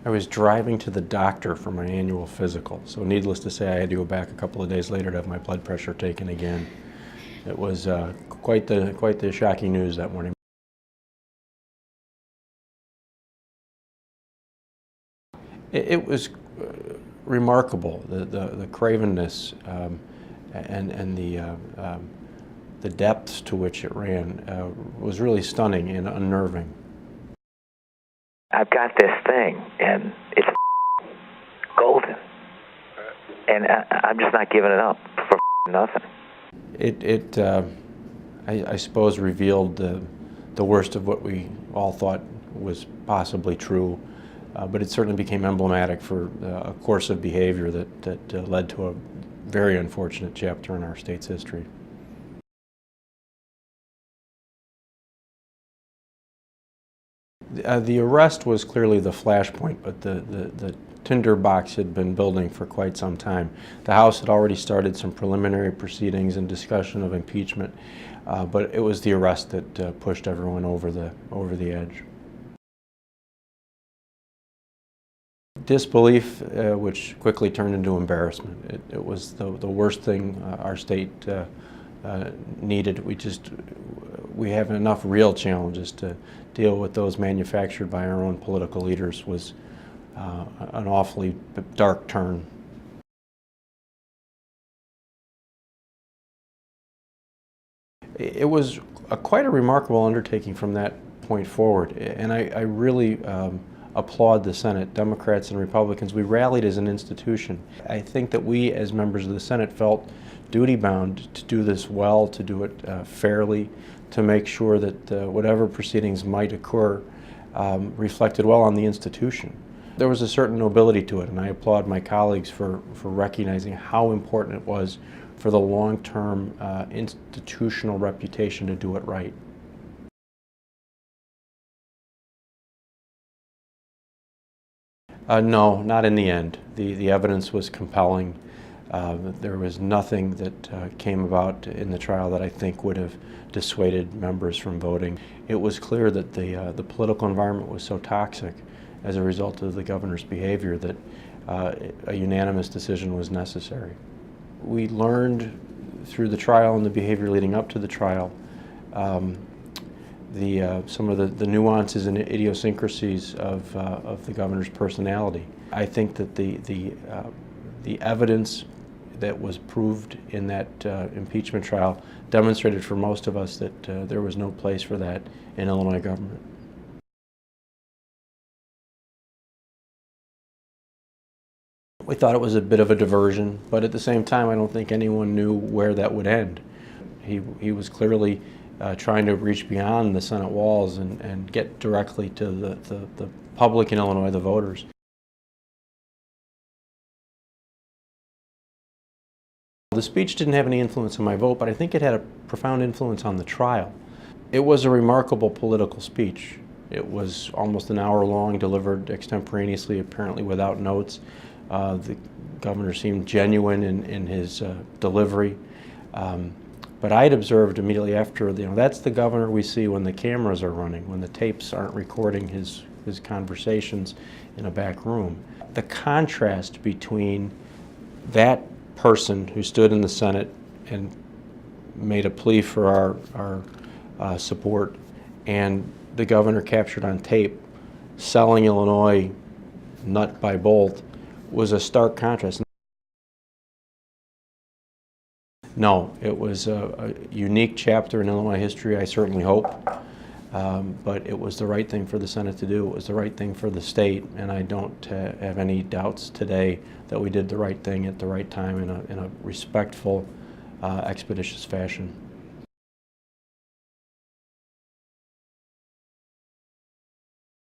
I was driving to the doctor for my annual physical, so needless to say I had to go back a couple of days later to have my blood pressure taken again. It was quite the shocking news that morning. It was remarkable, the cravenness and the depths to which it ran was really stunning and unnerving. I've got this thing, and it's golden, and I'm just not giving it up for nothing. I suppose, revealed the worst of what we all thought was possibly true, but it certainly became emblematic for a course of behavior that led to a very unfortunate chapter in our state's history. The arrest was clearly the flashpoint, but the tinderbox had been building for quite some time. The House had already started some preliminary proceedings and discussion of impeachment, but it was the arrest that pushed everyone over the edge. Disbelief, which quickly turned into embarrassment. It was the worst thing our state needed. We have enough real challenges to deal with. Those manufactured by our own political leaders was an awfully dark turn. It was quite a remarkable undertaking from that point forward, and I really applaud the Senate, Democrats and Republicans. We rallied as an institution. I think that we as members of the Senate felt duty-bound to do this well, to do it fairly, to make sure that whatever proceedings might occur reflected well on the institution. There was a certain nobility to it, and I applaud my colleagues for recognizing how important it was for the long-term institutional reputation to do it right. No, not in the end. The evidence was compelling. There was nothing that came about in the trial that I think would have dissuaded members from voting. It was clear that the political environment was so toxic as a result of the governor's behavior that a unanimous decision was necessary. We learned through the trial and the behavior leading up to the trial some of the nuances and idiosyncrasies of the governor's personality. I think that the evidence that was proved in that impeachment trial demonstrated for most of us that there was no place for that in Illinois government. We thought it was a bit of a diversion, but at the same time I don't think anyone knew where that would end. He was clearly trying to reach beyond the Senate walls and get directly to the public in Illinois, the voters. The speech didn't have any influence on my vote, but I think it had a profound influence on the trial. It was a remarkable political speech. It was almost an hour long, delivered extemporaneously, apparently without notes. The governor seemed genuine in his delivery. But I had observed immediately after, that's the governor we see when the cameras are running, when the tapes aren't recording his conversations in a back room. The contrast between that person who stood in the Senate and made a plea for our support, and the governor captured on tape selling Illinois nut by bolt was a stark contrast. No, it was a unique chapter in Illinois history, I certainly hope, but it was the right thing for the Senate to do. It was the right thing for the state, and I don't have any doubts today that we did the right thing at the right time in a respectful, expeditious fashion.